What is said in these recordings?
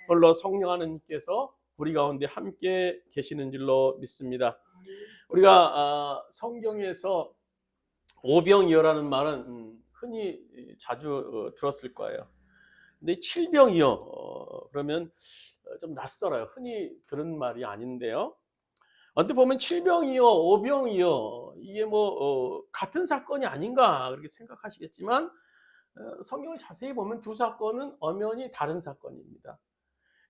홀로 성령 하나님께서 우리 가운데 함께 계시는 줄로 믿습니다. 우리가 성경에서 오병이어라는 말은 흔히 자주 들었을 거예요. 근데 칠병이어 그러면 좀 낯설어요. 흔히 들은 말이 아닌데요. 언뜻 보면 칠병이어, 오병이어 이게 같은 사건이 아닌가 그렇게 생각하시겠지만 성경을 자세히 보면 두 사건은 엄연히 다른 사건입니다.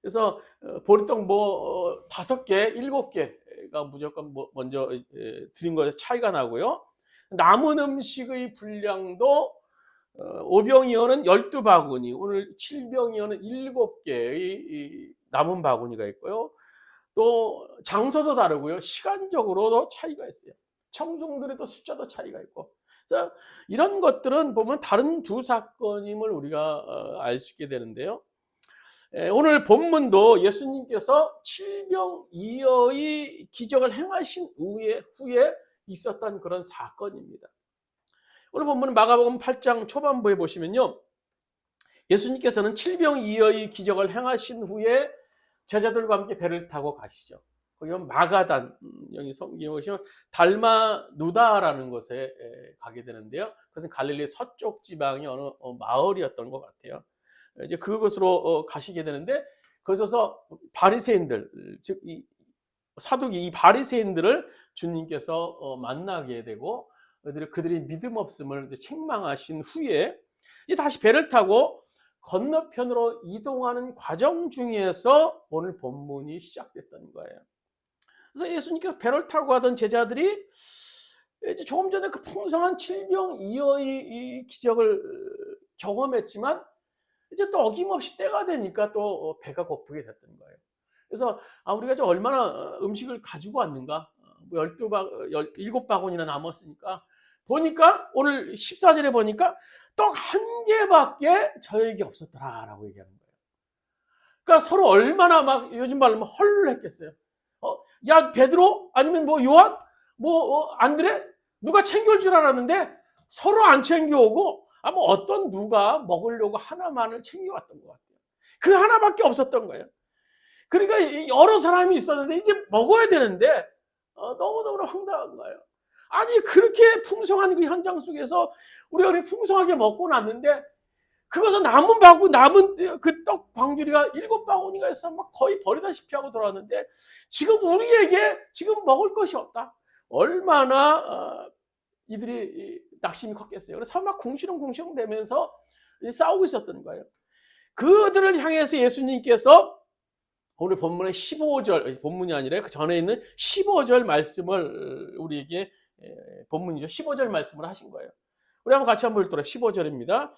그래서 보리떡 5개, 7개가 무조건 먼저 드린 거에 차이가 나고요. 남은 음식의 분량도 오병이어는 12바구니, 오늘 칠병이어는 7개의 남은 바구니가 있고요. 또 장소도 다르고요. 시간적으로도 차이가 있어요. 청중들의 숫자도 차이가 있고. 그래서 이런 것들은 보면 다른 두 사건임을 우리가 알 수 있게 되는데요. 오늘 본문도 예수님께서 칠병이어의 기적을 행하신 후에 있었던 그런 사건입니다. 오늘 본문은 마가복음 8장 초반부에 보시면요. 예수님께서는 칠병이어의 기적을 행하신 후에 제자들과 함께 배를 타고 가시죠. 거기 보면 마가단, 여기 성경에 보시면 달마누다라는 곳에 가게 되는데요. 그것은 갈릴리 서쪽 지방의 어느 마을이었던 것 같아요. 이제 그곳으로 가시게 되는데 거기서 바리새인들, 즉 사두기 이 바리새인들을 주님께서 만나게 되고 그들이 믿음 없음을 책망하신 후에 이제 다시 배를 타고 건너편으로 이동하는 과정 중에서 오늘 본문이 시작됐던 거예요. 그래서 예수님께서 배를 타고 가던 제자들이 이제 조금 전에 그 풍성한 칠병이어의 기적을 경험했지만 이제 또 어김없이 때가 되니까 또 배가 고프게 됐던 거예요. 그래서 우리가 좀 얼마나 음식을 가지고 왔는가? 7바구니나 남았으니까 보니까 오늘 14절에 보니까 떡 1개밖에 저에게 없었더라라고 얘기하는 거예요. 그러니까 서로 얼마나 막 요즘 말로 헐했겠어요. 야 베드로 아니면 요한 안드레 누가 챙겨올 줄 알았는데 서로 안 챙겨오고 어떤 누가 먹으려고 하나만을 챙겨왔던 것 같아요. 그 하나밖에 없었던 거예요. 그러니까 여러 사람이 있었는데 이제 먹어야 되는데 너무너무 황당한 거예요. 아니 그렇게 풍성한 그 현장 속에서 우리가 그렇게 풍성하게 먹고 났는데 그것은 남은 그 떡 광주리가 7바구니가 있어 막 거의 버리다시피 하고 돌아왔는데 지금 우리에게 지금 먹을 것이 없다. 얼마나 이들이 낙심이 컸겠어요. 그래서 막 궁시렁궁시렁 대면서 싸우고 있었던 거예요. 그들을 향해서 예수님께서 오늘 본문의 15절, 본문이 아니라 그 전에 있는 15절 말씀을 우리에게 본문이죠. 15절 말씀을 하신 거예요. 우리 같이 한번 읽도록 15절입니다.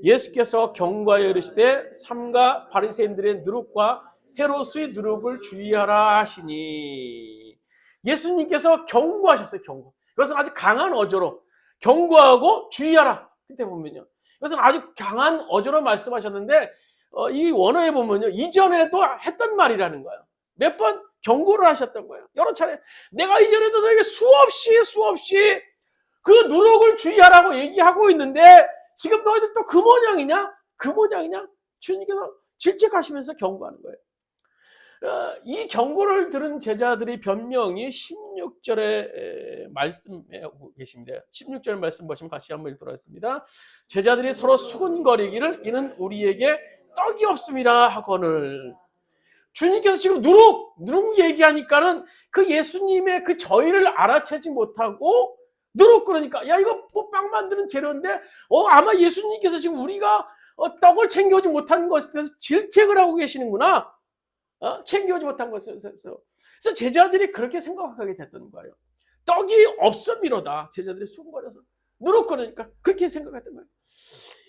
예수께서 경고하여 이르시되 삼가 바리새인들의 누룩과 헤롯의 누룩을 주의하라 하시니 예수님께서 경고하셨어요. 경고. 이것은 아주 강한 어조로 경고하고 주의하라. 그때 보면요. 이것은 아주 강한 어조로 말씀하셨는데 이 원어에 보면요. 이전에도 했던 말이라는 거예요. 몇 번 경고를 하셨던 거예요. 여러 차례. 내가 이전에도 너에게 수없이 그 누룩을 주의하라고 얘기하고 있는데 지금 너희들 또 그 모양이냐? 그 모양이냐? 주님께서 질책하시면서 경고하는 거예요. 이 경고를 들은 제자들의 변명이 16절에 말씀에 계십니다. 16절 말씀 보시면 같이 한번 읽도록 하겠습니다. 제자들이 서로 수군거리기를 이는 우리에게 떡이 없습니다 하거늘. 주님께서 지금 누룩 얘기하니까는 그 예수님의 그 저희를 알아채지 못하고 누룩 그러니까 야 이거 빵 만드는 재료인데 아마 예수님께서 지금 우리가 떡을 챙겨오지 못한 것에 대해서 질책을 하고 계시는구나. 챙겨오지 못한 것에 대해서. 그래서 제자들이 그렇게 생각하게 됐던 거예요. 떡이 없음이로다. 제자들이 수군거려서 누룩 그러니까 그렇게 생각했던 거예요.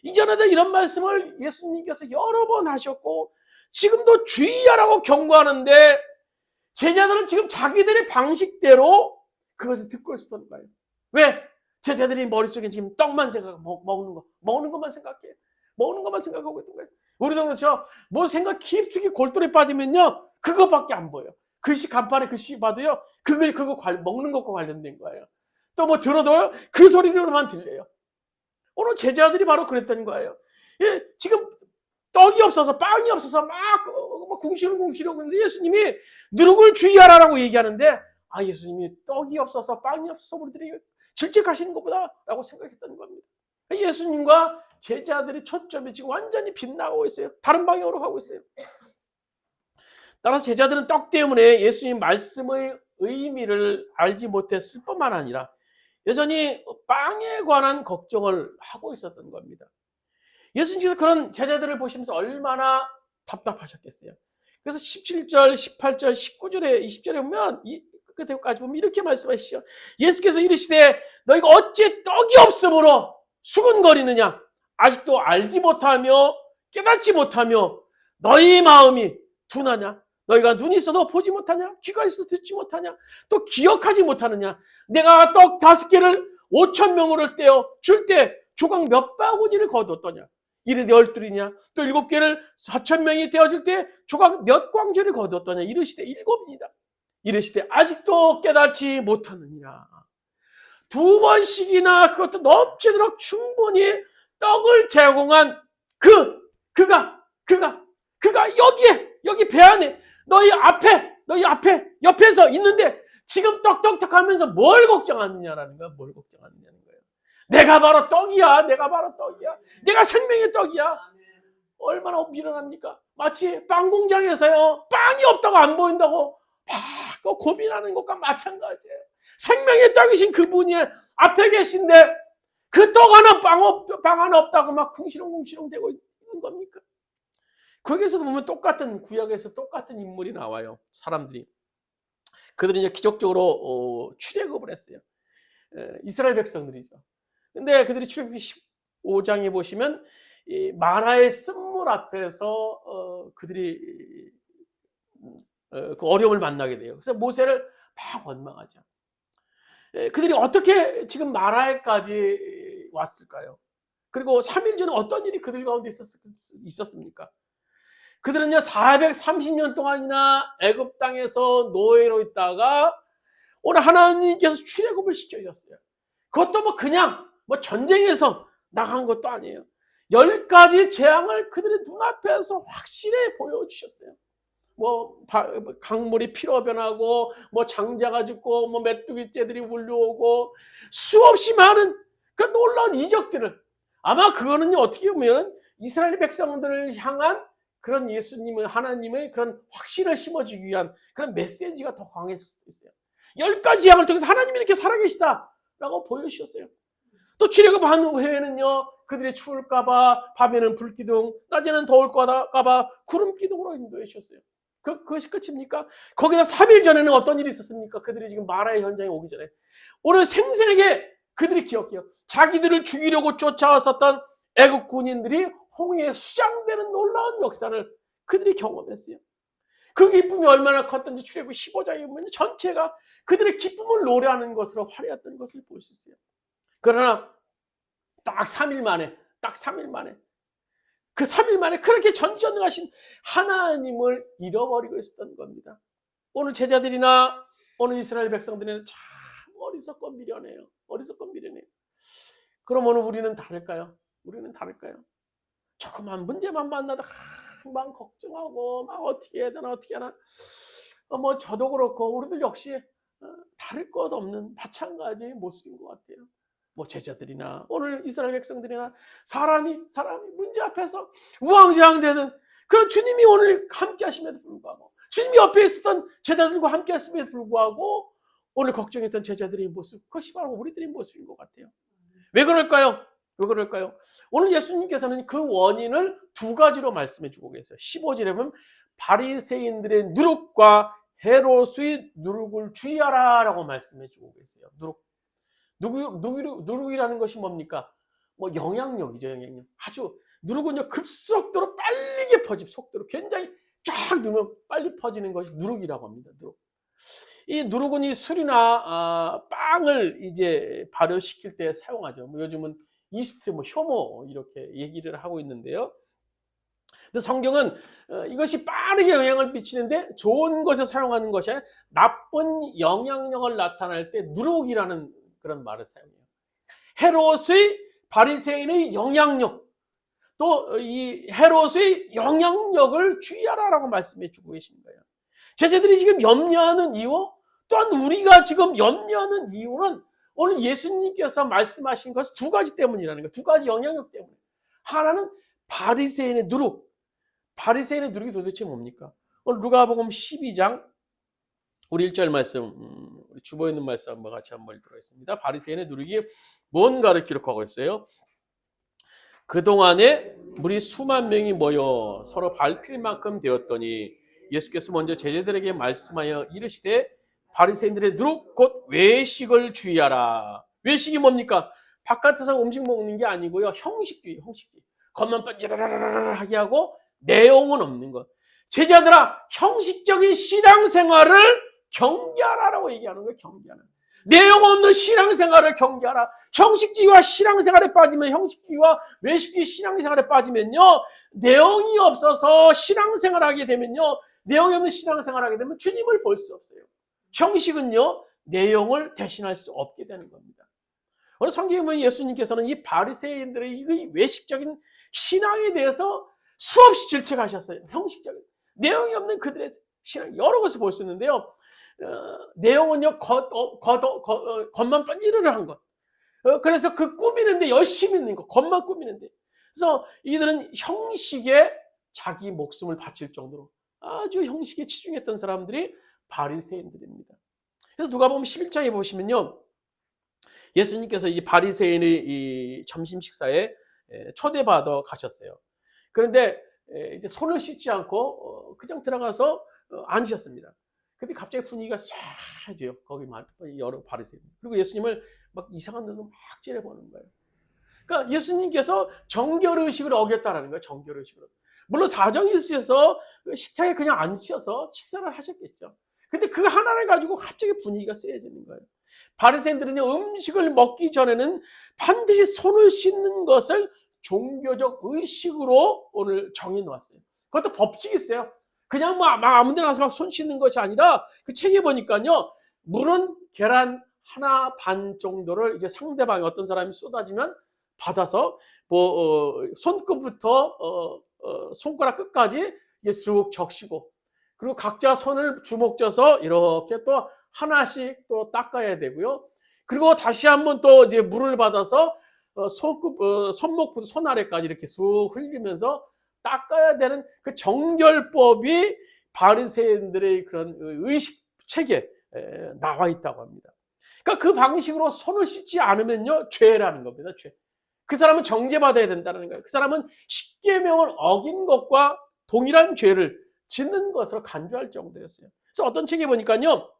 이전에도 이런 말씀을 예수님께서 여러 번 하셨고 지금도 주의하라고 경고하는데 제자들은 지금 자기들의 방식대로 그것을 듣고 있었던 거예요. 왜? 제자들이 머릿속에 지금 떡만 생각하고 먹는 것만 생각해. 먹는 것만 생각하고 있던 거예요. 우리도 그렇죠. 생각 깊숙이 골똘히 빠지면요. 그거밖에 안 보여. 글씨 간판에 글씨 봐도요. 그거 먹는 것과 관련된 거예요. 또 들어도요. 그 소리로만 들려요. 오늘 제자들이 바로 그랬던 거예요. 예, 지금 떡이 없어서 빵이 없어서 막 궁시렁궁시렁 근데 예수님이 누룩을 주의하라라고 얘기하는데 예수님이 떡이 없어서 빵이 없어서 우리들이 질책하시는 것보다 라고 생각했던 겁니다. 예수님과 제자들의 초점이 지금 완전히 빗나가고 있어요. 다른 방향으로 가고 있어요. 따라서 제자들은 떡 때문에 예수님 말씀의 의미를 알지 못했을 뿐만 아니라 여전히 빵에 관한 걱정을 하고 있었던 겁니다. 예수님께서 그런 제자들을 보시면서 얼마나 답답하셨겠어요. 그래서 17절, 18절, 19절에 20절에 보면 끝에까지 보면 이렇게 말씀하시죠. 예수께서 이르시되 너희가 어찌 떡이 없으므로 수군거리느냐. 아직도 알지 못하며 깨닫지 못하며 너희 마음이 둔하냐. 너희가 눈이 있어도 보지 못하냐. 귀가 있어도 듣지 못하냐. 또 기억하지 못하느냐. 내가 떡 5개를 5,000명을 떼어 줄 때 조각 몇 바구니를 거두었더냐. 이르되 12이냐. 또 7개를 4,000명이 떼어줄 때 조각 몇 광주를 거두었더냐. 이르시되 7입니다. 이르시되 아직도 깨닫지 못하느니라. 2번씩이나 그것도 넘치도록 충분히 떡을 제공한 그가 여기 배 안에 너희 앞에 옆에서 있는데 지금 떡떡떡 하면서 뭘 걱정하느냐라는 거야. 뭘 걱정하느냐는 거예요. 내가 바로 떡이야. 내가 생명의 떡이야. 얼마나 미련합니까? 마치 빵 공장에서요. 빵이 없다고 안 보인다고 막 고민하는 것과 마찬가지예요. 생명의 떡이신 그분이 앞에 계신데 그 떡 하나 빵 하나 없다고 막 궁시렁궁시렁 대고 있는 겁니까? 거기에서도 보면 똑같은 구약에서 똑같은 인물이 나와요. 사람들이. 그들이 이제 기적적으로 출애굽을 했어요. 이스라엘 백성들이죠. 근데 그들이 출애굽기 15장에 보시면 이 마라의 쓴물 앞에서 그들이 그 어려움을 만나게 돼요. 그래서 모세를 막 원망하죠. 그들이 어떻게 지금 마라에까지 왔을까요? 그리고 3일 전에 어떤 일이 그들 가운데 있었습니까? 그들은요 430년 동안이나 애굽 땅에서 노예로 있다가 오늘 하나님께서 출애굽을 시켜주셨어요. 그것도 뭐 그냥 전쟁에서 나간 것도 아니에요. 10가지 재앙을 그들의 눈앞에서 확실히 보여주셨어요. 강물이 피로 변하고 장자가 죽고 메뚜기떼들이 울려오고 수없이 많은 그 놀라운 이적들을 아마 그거는요 어떻게 보면 이스라엘 백성들을 향한 그런 예수님의 하나님의 그런 확신을 심어주기 위한 그런 메시지가 더 강했을 수도 있어요. 10가지 양을 통해서 하나님이 이렇게 살아계시다라고 보여주셨어요. 또 출애굽한 후에는요 그들이 추울까봐 밤에는 불기둥, 낮에는 더울까봐 구름기둥으로 인도해 주셨어요. 그것이 끝입니까? 거기다 3일 전에는 어떤 일이 있었습니까? 그들이 지금 마라의 현장에 오기 전에 오늘 생생하게 그들이 기억해요. 자기들을 죽이려고 쫓아왔었던 애국 군인들이 홍해에 수장되는 놀라운 역사를 그들이 경험했어요. 그 기쁨이 얼마나 컸던지 출애굽 15장에 보면 전체가 그들의 기쁨을 노래하는 것으로 화려했던 것을 볼 수 있어요. 그러나 딱 3일 만에 그 3일 만에 그렇게 전전능하신 하나님을 잃어버리고 있었던 겁니다. 오늘 제자들이나 오늘 이스라엘 백성들은 참 어리석고 미련해요. 그럼 오늘 우리는 다를까요? 조그만 문제만 만나도 막 걱정하고 막 어떻게 해야 되나 저도 그렇고 우리들 역시 다를 것 없는 마찬가지 모습인 것 같아요. 제자들이나 오늘 이스라엘 백성들이나 사람이 문제 앞에서 우왕좌왕되는 그런 주님이 오늘 함께 하심에도 불구하고 주님이 옆에 있었던 제자들과 함께 하심에도 불구하고 오늘 걱정했던 제자들의 모습 그것이 바로 우리들의 모습인 것 같아요. 왜 그럴까요? 오늘 예수님께서는 그 원인을 2가지로 말씀해 주고 계세요. 15절에 보면 바리새인들의 누룩과 헤롯의 누룩을 주의하라 라고 말씀해 주고 계세요. 누룩이라는 것이 뭡니까? 영향력이죠. 아주 누룩은요 급속도로 빠르게 퍼집 속도로 굉장히 쫙 누르면 빨리 퍼지는 것이 누룩이라고 합니다. 이 누룩은 이 술이나 빵을 이제 발효시킬 때 사용하죠. 요즘은 이스트, 효모 이렇게 얘기를 하고 있는데요. 근데 성경은 이것이 빠르게 영향을 미치는데 좋은 것에 사용하는 것이 아니라 나쁜 영향력을 나타낼 때 누룩이라는 그런 말을 사용해요. 헤롯의 바리새인의 영향력, 또 이 헤롯의 영향력을 주의하라라고 말씀해 주고 계신 거예요. 제자들이 지금 염려하는 이유, 또한 우리가 지금 염려하는 이유는 오늘 예수님께서 말씀하신 것은 두 가지 때문이라는 거예요. 두 가지 영향력 때문에. 하나는 바리새인의 누룩. 바리새인의 누룩이 도대체 뭡니까? 오늘 누가복음 12장 우리 1절 말씀, 우리 주보에 있는 말씀 한번 같이 한번 읽도록 하겠습니다. 바리새인의 누룩이 뭔가를 기록하고 있어요. 그동안에 무리 수만 명이 모여 서로 밟힐 만큼 되었더니 예수께서 먼저 제자들에게 말씀하여 이르시되 바리새인들의 누룩 곧 외식을 주의하라. 외식이 뭡니까? 바깥에서 음식 먹는 게 아니고요. 형식주의. 겉만 반지르르르르하게 하고 내용은 없는 것. 제자들아, 형식적인 신앙생활을 경계하라라고 얘기하는 거예요. 경계하는. 내용 없는 신앙생활을 경계하라. 형식주의와 신앙생활에 빠지면, 형식주의와 외식주의 신앙생활에 빠지면요, 내용이 없어서 신앙생활하게 되면요, 내용이 없는 신앙생활하게 되면 주님을 볼 수 없어요. 형식은요, 내용을 대신할 수 없게 되는 겁니다. 오늘 성경에 보면 예수님께서는 이 바리새인들의 이 외식적인 신앙에 대해서 수없이 질책하셨어요. 형식적인 내용이 없는 그들의 신앙, 여러 것을 볼 수 있는데요. 내용은요, 겉만 번지르르한 것. 그래서 그 꾸미는데 열심히 있는 것, 겉만 꾸미는데. 그래서 이들은 형식에 자기 목숨을 바칠 정도로 아주 형식에 치중했던 사람들이 바리새인들입니다. 그래서 누가복음 11장에 보시면요, 예수님께서 이 바리새인의 이 점심 식사에 초대받아 가셨어요. 그런데 이제 손을 씻지 않고 그냥 들어가서 앉으셨습니다. 근데 갑자기 분위기가 쏴해져요. 거기 여러 바리새인. 그리고 예수님을 막 이상한 눈으로 막 째려보는 거예요. 그러니까 예수님께서 정결의식을 어겼다라는 거예요. 정결의식으로. 물론 사정이 있으셔서 식탁에 그냥 앉으셔서 식사를 하셨겠죠. 근데 그 하나를 가지고 갑자기 분위기가 쎄해지는 거예요. 바리새인들은 음식을 먹기 전에는 반드시 손을 씻는 것을 종교적 의식으로 오늘 정해놓았어요. 그것도 법칙이 있어요. 그냥 막 아무 데나 가서 막 손 씻는 것이 아니라 그 책에 보니까요, 물은 계란 하나 반 정도를 이제 상대방이 어떤 사람이 쏟아지면 받아서 손끝부터 손가락 끝까지 이제 쑥 적시고, 그리고 각자 손을 주먹 져서 이렇게 또 하나씩 또 닦아야 되고요. 그리고 다시 한번 또 이제 물을 받아서 손목부터 손 아래까지 이렇게 쑥 흘리면서 닦아야 되는 그 정결법이 바리새인들의 그런 의식 체계에 나와 있다고 합니다. 그러니까 그 방식으로 손을 씻지 않으면요, 죄라는 겁니다. 죄. 그 사람은 정죄받아야 된다는 거예요. 그 사람은 십계명을 어긴 것과 동일한 죄를 짓는 것으로 간주할 정도였어요. 그래서 어떤 책에 보니까요,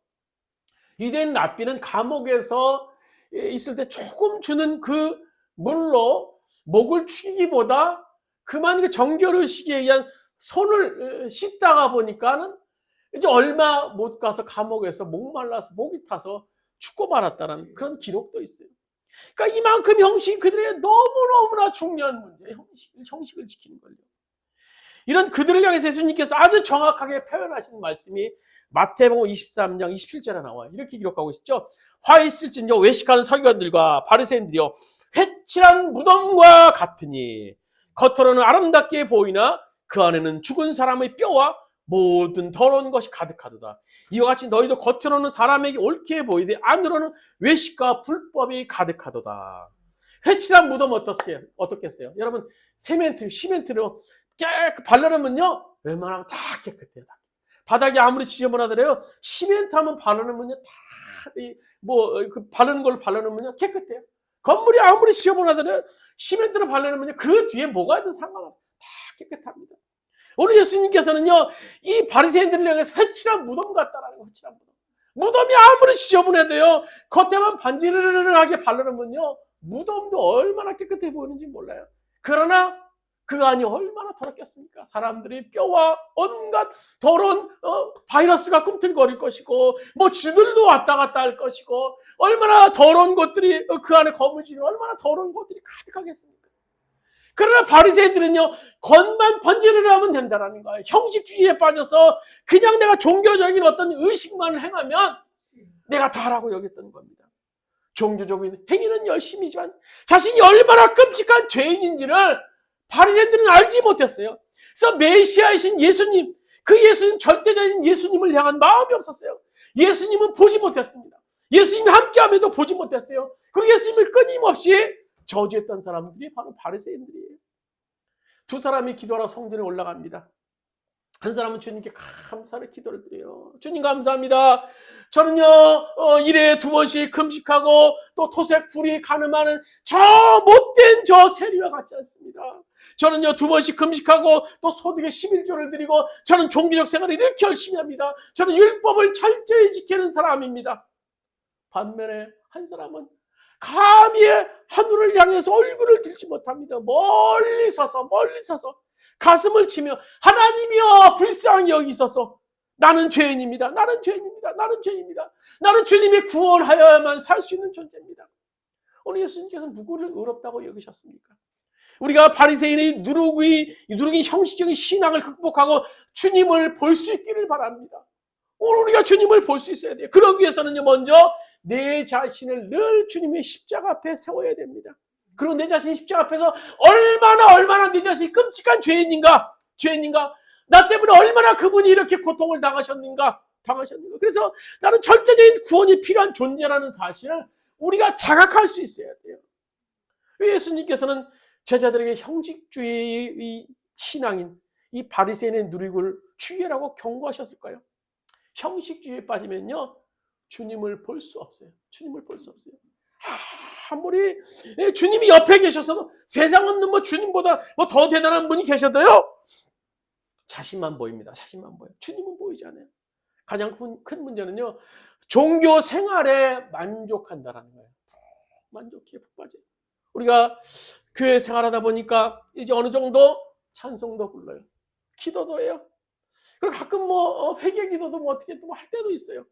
유대인 랍비는 감옥에서 있을 때 조금 주는 그 물로 목을 축이기보다 그만 그 정결의식에 의한 손을 씻다가 보니까는 이제 얼마 못 가서 감옥에서 목말라서 목이 타서 죽고 말았다는 그런 기록도 있어요. 그러니까 이만큼 형식이 그들에게 너무너무나 중요한 문제예요. 형식을 지키는 걸요. 이런 그들을 향해서 예수님께서 아주 정확하게 표현하신 말씀이 마태복음 23장 27절에 나와요. 이렇게 기록하고 있죠. 화 있을진저 외식하는 서기관들과 바리새인들이여 회칠한 무덤과 같으니 겉으로는 아름답게 보이나 그 안에는 죽은 사람의 뼈와 모든 더러운 것이 가득하도다. 이와 같이 너희도 겉으로는 사람에게 옳게 보이되 안으로는 외식과 불법이 가득하도다. 회칠한 무덤 어떻겠어요? 여러분, 시멘트로 깨끗 바르면요, 웬만하면 다 깨끗해요. 바닥이 아무리 지저분하더라도 시멘트 한번 바르면요, 그 바르는 걸 바르면요, 깨끗해요. 건물이 아무리 지저분하더라도 시멘트로 바르면요, 그 뒤에 뭐가 있든 상관없어요. 다 깨끗합니다. 오늘 예수님께서는요, 이 바리새인들을 향해서 회칠한 무덤 같다라는 거예요. 회칠한 무덤. 무덤이 아무리 지저분해도요, 겉에만 반지르르르하게 바르면요, 무덤도 얼마나 깨끗해 보이는지 몰라요. 그러나 그 안이 얼마나 더럽겠습니까? 사람들이 뼈와 온갖 더러운 바이러스가 꿈틀거릴 것이고, 뭐 쥐들도 왔다 갔다 할 것이고, 얼마나 더러운 것들이 그 안에 거물쥐는 얼마나 더러운 것들이 가득하겠습니까? 그러나 바리새인들은요, 겉만 번지르르 하면 된다는 거예요. 형식주의에 빠져서 그냥 내가 종교적인 어떤 의식만을 행하면 내가 다라고 여겼던 겁니다. 종교적인 행위는 열심이지만 자신이 얼마나 끔찍한 죄인인지를 바리새인들은 알지 못했어요. 그래서 메시아이신 예수님, 그 예수님, 절대적인 예수님을 향한 마음이 없었어요. 예수님은 보지 못했습니다. 예수님이 함께함에도 보지 못했어요. 그리고 예수님을 끊임없이 저주했던 사람들이 바로 바리새인들이에요. 두 사람이 기도하러 성전에 올라갑니다. 한 사람은 주님께 감사의 기도를 드려요. 주님 감사합니다. 저는요 일에 2번씩 금식하고 또 토색 불이 가늠하는 저 못된 저 세리와 같지 않습니다. 저는요 2번씩 금식하고 또 소득의 11조를 드리고 저는 종교적 생활을 이렇게 열심히 합니다. 저는 율법을 철저히 지키는 사람입니다. 반면에 한 사람은 감히 하늘을 향해서 얼굴을 들지 못합니다. 멀리 서서 가슴을 치며 하나님이여 불쌍히 여기소서. 나는 죄인입니다. 나는 주님이 구원하여야만 살 수 있는 존재입니다. 오늘 예수님께서 누구를 의롭다고 여기셨습니까? 우리가 바리새인의 누룩이 형식적인 신앙을 극복하고 주님을 볼 수 있기를 바랍니다. 오늘 우리가 주님을 볼 수 있어야 돼요. 그러기 위해서는요, 먼저 내 자신을 늘 주님의 십자가 앞에 세워야 됩니다. 그리고 내 자신이 십자가 앞에서 얼마나 내 자신이 끔찍한 죄인인가, 나 때문에 얼마나 그분이 이렇게 고통을 당하셨는가. 그래서 나는 절대적인 구원이 필요한 존재라는 사실을 우리가 자각할 수 있어야 돼요. 왜 예수님께서는 제자들에게 형식주의의 신앙인 이 바리새인의 누룩을 주의하라고 경고하셨을까요? 형식주의에 빠지면요, 주님을 볼 수 없어요. 아무리 주님이 옆에 계셔서도 세상 없는 주님보다 더 대단한 분이 계셔도요, 자신만 보입니다. 주님은 보이지 않아요. 가장 큰 문제는요, 종교 생활에 만족한다라는 거예요. 만족해 푹 빠져요. 우리가 교회 생활하다 보니까 이제 어느 정도 찬송도 불러요. 기도도 해요. 그리고 가끔 회개 기도도 어떻게 할 때도 있어요.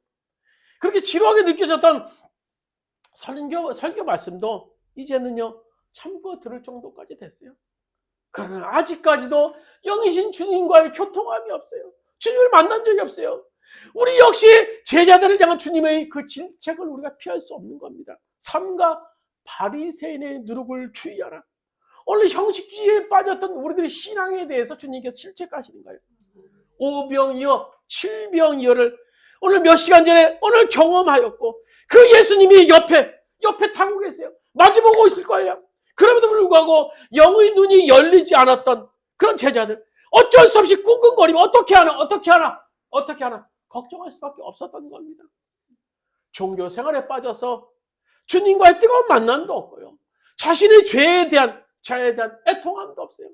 그렇게 지루하게 느껴졌던 설교 말씀도 이제는요, 참고 들을 정도까지 됐어요. 그러나 아직까지도 영이신 주님과의 교통함이 없어요. 주님을 만난 적이 없어요. 우리 역시 제자들을 향한 주님의 그 질책을 우리가 피할 수 없는 겁니다. 삼가 바리새인의 누룩을 주의하라. 오늘 형식주의에 빠졌던 우리들의 신앙에 대해서 주님께서 질책하시는 거예요. 5병이여 7병이여를 오늘 몇 시간 전에 오늘 경험하였고, 그 예수님이 옆에 타고 계세요. 마주보고 있을 거예요. 그럼에도 불구하고 영의 눈이 열리지 않았던 그런 제자들, 어쩔 수 없이 꿍꿍거리면 어떻게 하나 걱정할 수밖에 없었던 겁니다. 종교 생활에 빠져서 주님과의 뜨거운 만남도 없고요, 자신의 죄에 대한 애통함도 없어요.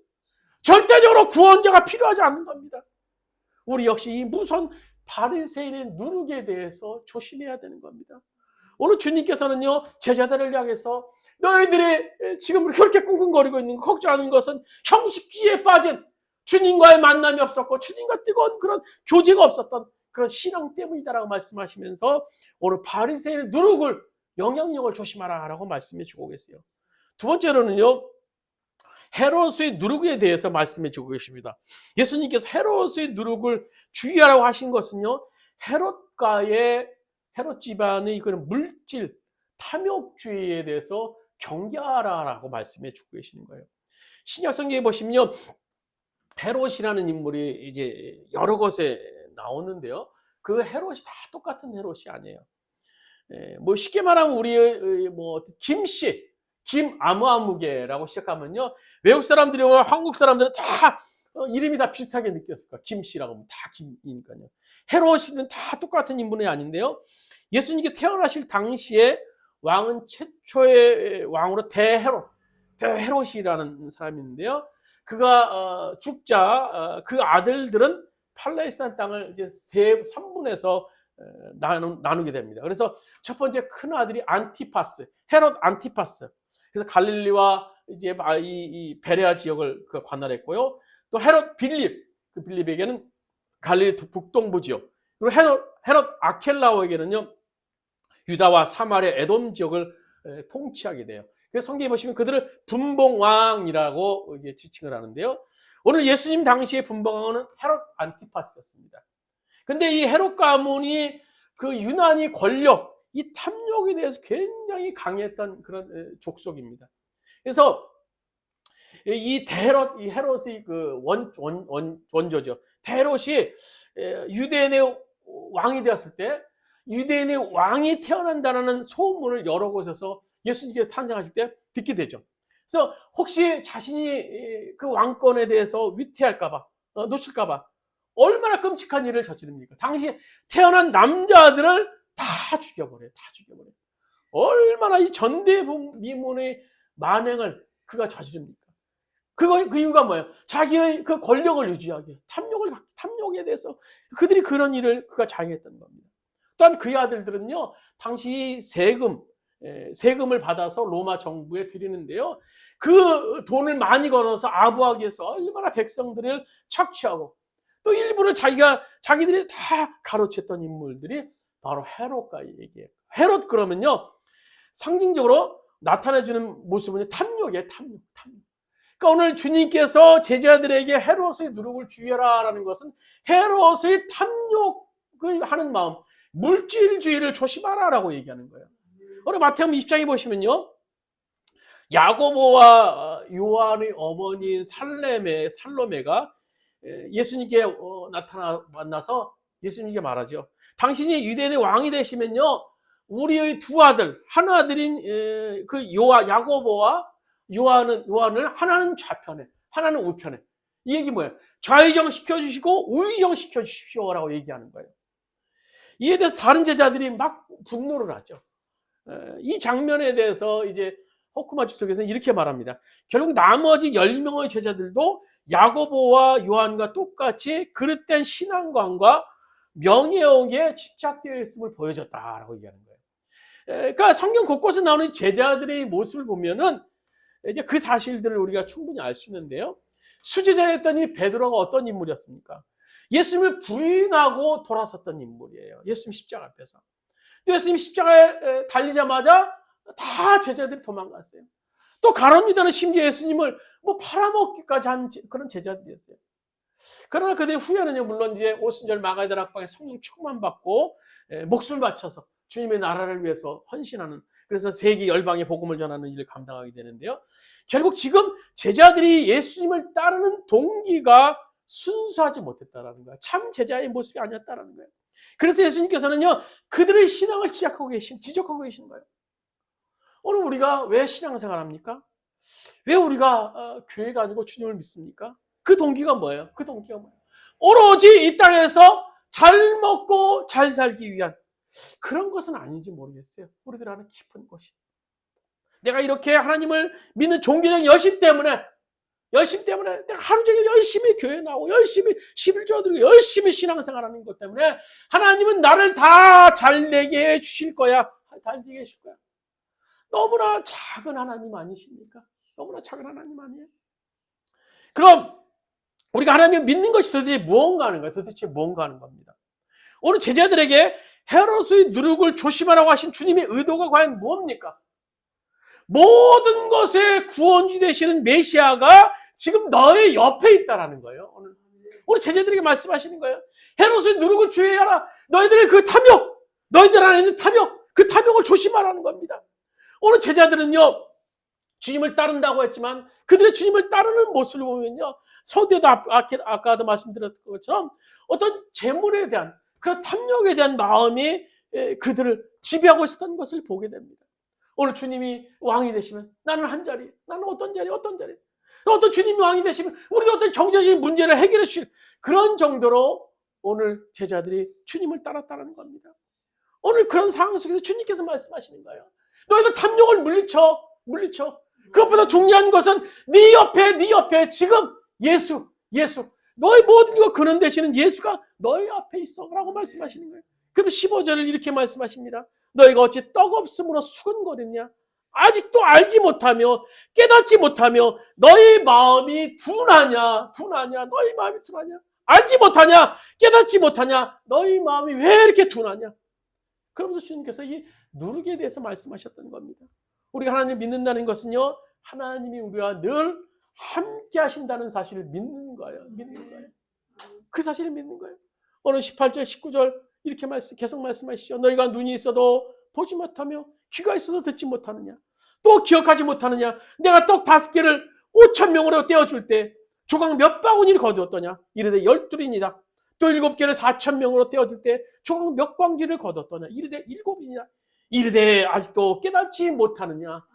절대적으로 구원자가 필요하지 않는 겁니다. 우리 역시 이 무서운 바리새인의 누룩에 대해서 조심해야 되는 겁니다. 오늘 주님께서는요, 제자들을 향해서 너희들이 지금 그렇게 꿍꿍거리고 있는 거 걱정하는 것은 형식주의에 빠진, 주님과의 만남이 없었고 주님과 뜨거운 그런 교제가 없었던 그런 신앙 때문이다라고 말씀하시면서 오늘 바리새인의 누룩을, 영향력을 조심하라라고 말씀해 주고 계세요. 두 번째로는요, 헤롯의 누룩에 대해서 말씀해 주고 계십니다. 예수님께서 헤롯의 누룩을 주의하라고 하신 것은요, 헤롯 집안의 그런 물질, 탐욕주의에 대해서 경계하라라고 말씀해 주고 계시는 거예요. 신약 성경에 보시면요, 헤롯이라는 인물이 이제 여러 곳에 나오는데요, 그 헤롯이 다 똑같은 헤롯이 아니에요. 쉽게 말하면 우리의 김씨, 김아무아무개라고 시작하면요, 외국 사람들이나 한국 사람들은 다 이름이 다 비슷하게 느꼈을 거예요. 김씨라고 하면 다 김이니까요. 헤롯은 다 똑같은 인물이 아닌데요, 예수님께 태어나실 당시에 왕은 최초의 왕으로 대헤롯이라는 사람이 있는데요, 그가 죽자 그 아들들은 팔레스타인 땅을 이제 3분에서 나누게 됩니다. 그래서 첫 번째 큰 아들이 헤롯 안티파스. 그래서 갈릴리와 이제 이 베레아 지역을 관할했고요. 또 헤롯 그 빌립에게는 갈릴리 북동부 지역. 그리고 헤롯 아켈라오에게는요, 유다와 사마리아, 에돔 지역을 통치하게 돼요. 그래서 성경에 보시면 그들을 분봉왕이라고 이제 지칭을 하는데요, 오늘 예수님 당시의 분봉왕은 헤롯 안티파스였습니다. 근데 이 헤롯 가문이 그 유난히 권력, 이 탐욕에 대해서 굉장히 강했던 그런 족속입니다. 그래서 이 헤롯이 그 원조죠. 헤롯이 유대인의 왕이 되었을 때 유대인의 왕이 태어난다는 소문을 여러 곳에서 예수님께서 탄생하실 때 듣게 되죠. 그래서 혹시 자신이 그 왕권에 대해서 위태할까봐, 놓칠까봐 얼마나 끔찍한 일을 저지릅니까? 당시 태어난 남자들을 다 죽여버려요. 다 죽여버려요. 얼마나 이 전대미문의 만행을 그가 저지릅니까? 그 이유가 뭐예요? 자기의 그 권력을 유지하기 위해서, 탐욕에 대해서 그들이 그런 일을 그가 자행했던 겁니다. 또한 그의 아들들은요, 당시 세금을 받아서 로마 정부에 드리는데요, 그 돈을 많이 걸어서 아부하기 위해서 얼마나 백성들을 착취하고 또 일부를 자기들이 다 가로챘던 인물들이 바로 헤롯과 얘기해요. 헤롯 그러면요, 상징적으로 나타내주는 모습은 탐욕이에요. 탐욕. 그러니까 오늘 주님께서 제자들에게 헤롯의 누룩을 주의하라는 것은 헤롯의 탐욕을 하는 마음, 물질주의를 조심하라라고 얘기하는 거예요. 오늘 마태복음 20장에 보시면요, 야고보와 요한의 어머니인 살로메가 예수님께 만나서 예수님께 말하죠. 당신이 유대인의 왕이 되시면요, 우리의 두 아들, 한 아들인 그 야고보와 요한을 하나는 좌편에, 하나는 우편에. 이 얘기 뭐예요? 좌의정 시켜주시고 우의정 시켜주십시오라고 얘기하는 거예요. 이에 대해서 다른 제자들이 막 분노를 하죠. 이 장면에 대해서 이제 호쿠마 주석에서는 이렇게 말합니다. 결국 나머지 10명의 제자들도 야고보와 요한과 똑같이 그릇된 신앙관과 명예욕에 집착되어 있음을 보여줬다라고 얘기하는 거예요. 그러니까 성경 곳곳에 나오는 제자들의 모습을 보면은 이제 그 사실들을 우리가 충분히 알 수 있는데요. 수제자였던 이 베드로가 어떤 인물이었습니까? 예수님을 부인하고 돌아섰던 인물이에요. 예수님 십자가 앞에서. 또 예수님 십자가에 달리자마자 다 제자들이 도망갔어요. 또 가룟 유다는 심지어 예수님을 팔아먹기까지 한 그런 제자들이었어요. 그러나 그들의 후에는요, 물론 이제 오순절 마가다 락방에 성령 충만 받고 목숨을 바쳐서 주님의 나라를 위해서 헌신하는, 그래서 세계 열방에 복음을 전하는 일을 감당하게 되는데요. 결국 지금 제자들이 예수님을 따르는 동기가 순수하지 못했다라는 거예요. 참 제자의 모습이 아니었다라는 거예요. 그래서 예수님께서는요, 그들의 신앙을 지적하고 계시는 거예요. 오늘 우리가 왜 신앙생활 합니까? 왜 우리가 교회 다니고 주님을 믿습니까? 그 동기가 뭐예요? 오로지 이 땅에서 잘 먹고 잘 살기 위한 그런 것은 아닌지 모르겠어요. 우리들 하는 깊은 것이. 내가 이렇게 하나님을 믿는 종교적 열심 때문에 내가 하루 종일 열심히 교회 나오고 열심히 11조 드리고 열심히 신앙생활하는 것 때문에 하나님은 나를 다 잘 되게 해주실 거야. 잘 되게 해줄 거야. 너무나 작은 하나님 아니십니까? 너무나 작은 하나님 아니에요? 그럼 우리가 하나님을 믿는 것이 도대체 무언가 하는 거예요? 도대체 무언가 하는 겁니다. 오늘 제자들에게 헤롯의 누룩을 조심하라고 하신 주님의 의도가 과연 무엇입니까? 모든 것의 구원주 되시는 메시아가 지금 너의 옆에 있다라는 거예요. 오늘 제자들에게 말씀하시는 거예요. 헤롯의 누룩을 주의하라. 너희들의 그 탐욕, 너희들 안에 있는 탐욕, 그 탐욕을 조심하라는 겁니다. 오늘 제자들은요, 주님을 따른다고 했지만 그들의 주님을 따르는 모습을 보면요, 서두에도 아까도 말씀드렸던 것처럼 어떤 재물에 대한 그런 탐욕에 대한 마음이 그들을 지배하고 있었던 것을 보게 됩니다. 오늘 주님이 왕이 되시면 나는 한 자리, 나는 어떤 자리. 어떤 주님이 왕이 되시면 우리가 어떤 경제적인 문제를 해결해 주실 그런 정도로 오늘 제자들이 주님을 따랐다는 겁니다. 오늘 그런 상황 속에서 주님께서 말씀하시는 거예요. 너희들 탐욕을 물리쳐. 그것보다 중요한 것은 네 옆에 지금 예수 너희 모든 것 근원 되시는 예수가 너희 앞에 있어 라고 말씀하시는 거예요. 그럼 15절을 이렇게 말씀하십니다. 너희가 어찌 떡 없음으로 수근거렸냐? 아직도 알지 못하며 깨닫지 못하며 너희 마음이 둔하냐? 너희 마음이 둔하냐? 알지 못하냐? 깨닫지 못하냐? 너희 마음이 왜 이렇게 둔하냐? 그러면서 주님께서 이 누룩에 대해서 말씀하셨던 겁니다. 우리가 하나님을 믿는다는 것은요, 하나님이 우리와 늘 함께 하신다는 사실을 믿는 거예요. 그 사실을 믿는 거예요. 오늘 18절, 19절 이렇게 계속 말씀하시죠. 너희가 눈이 있어도 보지 못하며 귀가 있어도 듣지 못하느냐? 또 기억하지 못하느냐? 내가 떡 5개를 5,000명으로 떼어줄 때 조각 몇 바구니를 거두었더냐? 이르되 12이니라. 또 7개를 4,000명으로 떼어줄 때 조각 몇 광지를 거뒀더냐? 이르되 7이니라. 이르되 아직도 깨닫지 못하느냐?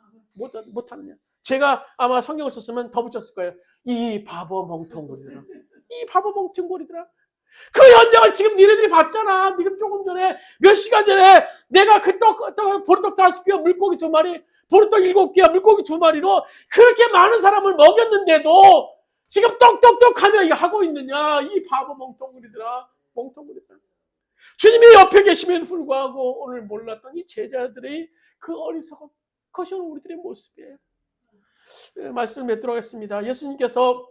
못하느냐? 제가 아마 성경을 썼으면 더 붙였을 거예요. 이 바보 멍텅구리들아. 이 바보 멍텅구리들아. 그 현장을 지금 니네들이 봤잖아. 지금 조금 전에, 몇 시간 전에 내가 그 보리떡 5개와 물고기 2마리, 보리떡 7개와 물고기 2마리로 그렇게 많은 사람을 먹였는데도 지금 떡떡떡 하며 이거 하고 있느냐. 이 바보 멍텅구리들아. 멍텅구리들아. 주님이 옆에 계심에도 불구하고 오늘 몰랐던 이 제자들의 그 어리석음, 그것이 오늘 우리들의 모습이에요. 말씀을 맺도록 하겠습니다. 예수님께서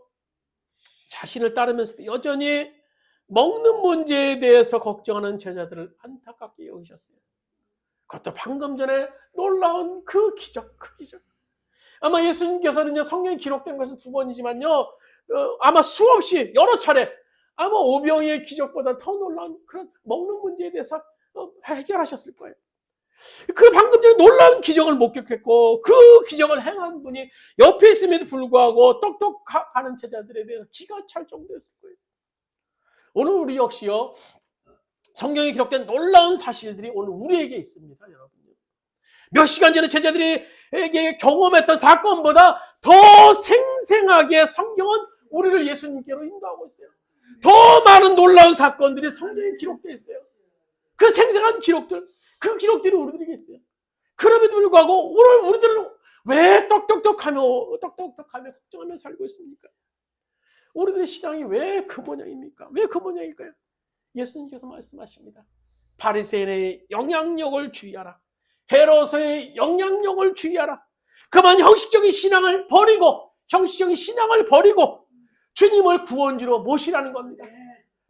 자신을 따르면서도 여전히 먹는 문제에 대해서 걱정하는 제자들을 안타깝게 여기셨어요. 그것도 방금 전에 놀라운 그 기적. 아마 예수님께서는요, 성경에 기록된 것은 2번이지만요, 아마 수없이 여러 차례, 아마 오병이의 기적보다 더 놀라운 그런 먹는 문제에 대해서 해결하셨을 거예요. 그 방금 전에 놀라운 기적을 목격했고 그 기적을 행한 분이 옆에 있음에도 불구하고 똑똑 하는 제자들에 대해서 기가 찰 정도였을 거예요. 오늘 우리 역시요, 성경에 기록된 놀라운 사실들이 오늘 우리에게 있습니다, 여러분. 몇 시간 전에 제자들에게 경험했던 사건보다 더 생생하게 성경은 우리를 예수님께로 인도하고 있어요. 더 많은 놀라운 사건들이 성경에 기록되어 있어요. 그 생생한 기록들, 그 기록들이 우리들에게 있어요. 그럼에도 불구하고 오늘 우리들은 왜 떡떡떡하며 걱정하며 살고 있습니까? 우리들의 신앙이 왜 그 모양입니까? 왜 그 모양일까요? 예수님께서 말씀하십니다. 바리새인의 영향력을 주의하라. 헤롯의 영향력을 주의하라. 그만 형식적인 신앙을 버리고 주님을 구원주로 모시라는 겁니다.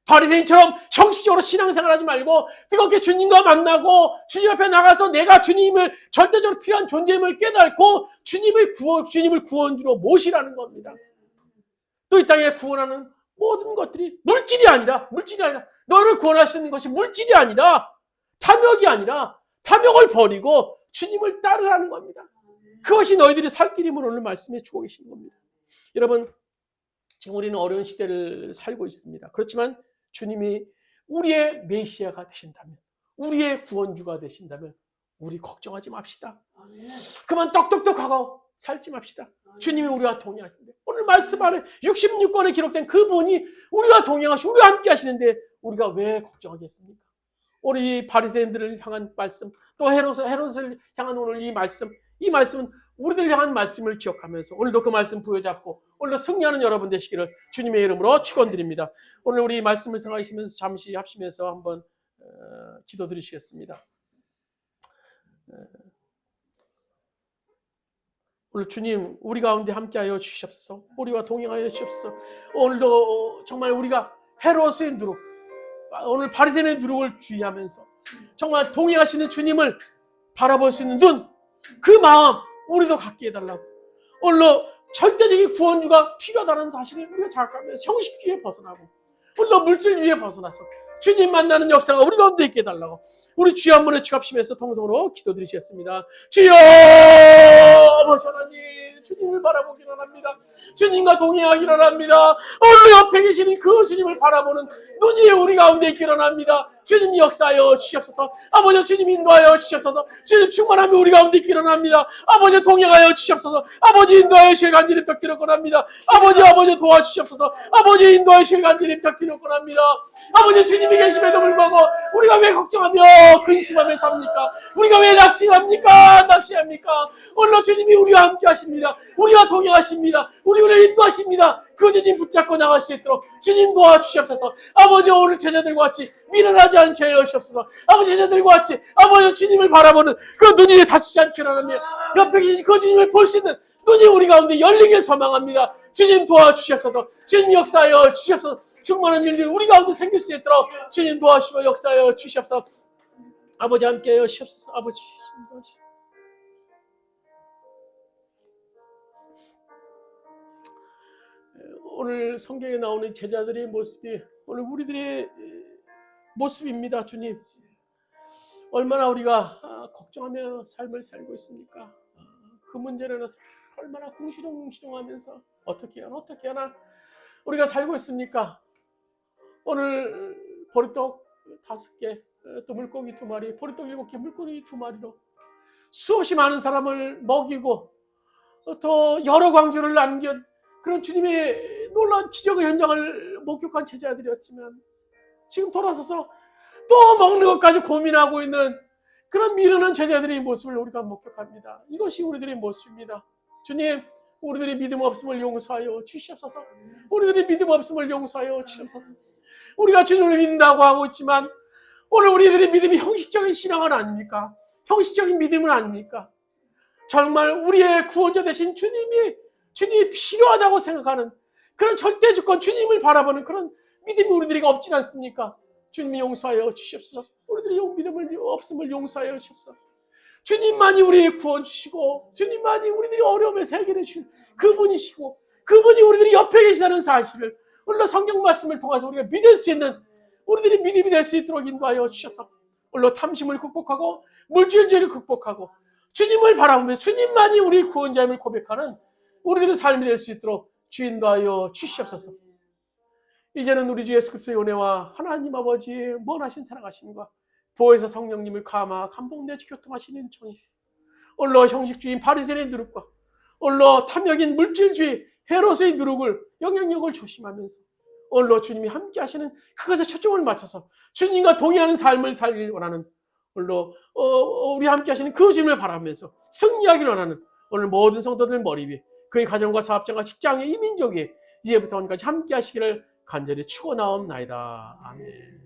바리새인처럼 형식적으로 신앙생활하지 말고 뜨겁게 주님과 만나고 주님 앞에 나가서 내가 주님을 절대적으로 필요한 존재임을 깨닫고 주님을 구원주로 모시라는 겁니다. 또 이 땅에 구원하는 모든 것들이 물질이 아니라 너를 구원할 수 있는 것이 물질이 아니라 탐욕을 버리고 주님을 따르라는 겁니다. 그것이 너희들이 살 길임을 오늘 말씀해 주고 계신 겁니다. 여러분, 지금 우리는 어려운 시대를 살고 있습니다. 그렇지만 주님이 우리의 메시아가 되신다면, 우리의 구원주가 되신다면 우리 걱정하지 맙시다. 그만 떡떡떡하고 살지 맙시다. 주님이 우리와 동행하시는데, 오늘 말씀 안에 66권에 기록된 그분이 우리와 동행하시고 우리와 함께 하시는데 우리가 왜 걱정하겠습니까? 우리 바리새인들을 향한 말씀, 또 헤롯을 향한 오늘 이 말씀은 우리들 향한 말씀을 기억하면서 오늘도 그 말씀 부여잡고 오늘도 승리하는 여러분 되시기를 주님의 이름으로 축원드립니다. 오늘 우리 말씀을 생각하시면서 잠시 합심해서 한번 기도드리시겠습니다. 오늘 주님, 우리 가운데 함께하여 주시옵소서. 우리와 동행하여 주시옵소서. 오늘도 정말 우리가 헤롯의 누룩, 오늘 바리새인의 누룩을 주의하면서 정말 동행하시는 주님을 바라볼 수 있는 눈, 그 마음 우리도 갖게 해달라고. 오늘도 절대적인 구원주가 필요하다는 사실을 우리가 자각하면서 형식주의에 벗어나고 오늘도 물질주의에 벗어나서 주님 만나는 역사가 우리 가운데 있게 해달라고 우리 주여 한 번에 취합심해서 통성으로 기도드리시겠습니다. 주여 아버지 하나님, 주님을 바라보기를 원합니다. 주님과 동행하기를 원합니다. 오늘 옆에 계시는 그 주님을 바라보는 눈이 우리 가운데 있기를 원합니다. 주님 역사하여 주시옵소서. 아버지 주님 인도하여 주시옵소서. 주님 충만하며 우리 가운데 있기를 원합니다. 아버지 동행하여 주시옵소서. 아버지 인도하여 주실 간절히 뵙기를 원합니다. 아버지 도와주시옵소서. 아버지 인도하여 주실 간절히 뵙기를 원합니다. 아버지 주님이 계심에도 불구하고 우리가 왜 걱정하며 근심하며 삽니까? 우리가 왜 낙심합니까? 오늘 주님이 우리와 함께 하십니다. 우리와 동행하십니다. 우리를 인도하십니다. 그 주님 붙잡고 나갈 수 있도록 주님 도와주시옵소서. 아버지 오늘 제자들과 같이 미련하지 않게 하여 주시옵소서. 아버지 제자들과 같이 아버지 주님을 바라보는 그 눈이 닫히지 않게 하나님, 옆에 계신 그 주님을 볼 수 있는 눈이 우리 가운데 열리길 소망합니다. 주님 도와주시옵소서. 주님 역사하여 주시옵소서. 충만한 일들이 우리 가운데 생길 수 있도록 주님 도와주시고 역사하여 주시옵소서. 아버지 함께하여 주시옵소서. 아버지 오늘 성경에 나오는 제자들의 모습이 오늘 우리들의 모습입니다. 주님, 얼마나 우리가 걱정하며 삶을 살고 있습니까? 그 문제로 인해서 얼마나 궁시렁궁시렁하면서 어떻게 하나 우리가 살고 있습니까? 오늘 보리떡 5개, 또 물고기 2마리, 보리떡 7개, 물고기 2마리로 수없이 많은 사람을 먹이고 또 여러 광주를 남긴 그런 주님의 놀라운 기적의 현장을 목격한 제자들이었지만 지금 돌아서서 또 먹는 것까지 고민하고 있는 그런 미련한 제자들의 모습을 우리가 목격합니다. 이것이 우리들의 모습입니다. 주님, 우리들의 믿음 없음을 용서하여 주시옵소서. 우리들의 믿음 없음을 용서하여 주시옵소서. 우리가 주님을 믿는다고 하고 있지만 오늘 우리들의 믿음이 형식적인 신앙은 아닙니까? 형식적인 믿음은 아닙니까? 정말 우리의 구원자 되신 주님이 필요하다고 생각하는 그런 절대 주권 주님을 바라보는 그런 믿음이 우리들에게 없진 않습니까? 주님이 용서하여 주시옵소서. 우리들의 믿음을 없음을 용서하여 주시옵소서. 주님만이 우리의 구원 주시고 주님만이 우리들이 어려움에서 해결해 주신 그분이시고 그분이 우리들이 옆에 계시다는 사실을 오늘 성경 말씀을 통해서 우리가 믿을 수 있는 우리들이 믿음이 될 수 있도록 인도하여 주셔서 오늘 탐심을 극복하고 물질주의를 극복하고 주님을 바라보면서 주님만이 우리 구원자임을 고백하는 우리들의 삶이 될 수 있도록 주 인도하여 주시옵소서. 이제는 우리 주 예수 그리스도의 은혜와 하나님 아버지의 무한하신 사랑하심과 보혜사 성령님의 감동 내주 교통하시는 종이 올로 형식주의인 바리새인의 누룩과 올로 탐욕인 물질주의 헤롯의 누룩을 영향력을 조심하면서 올로 주님이 함께 하시는 그것에 초점을 맞춰서 주님과 동의하는 삶을 살길 원하는 올로 우리 함께 하시는 그 주님을 바라면서 승리하기를 원하는 오늘 모든 성도들 머리 위에 그의 가정과 사업장과 직장의 이민족이 이제부터 오늘까지 함께 하시기를 간절히 축원하옵나이다. 아멘.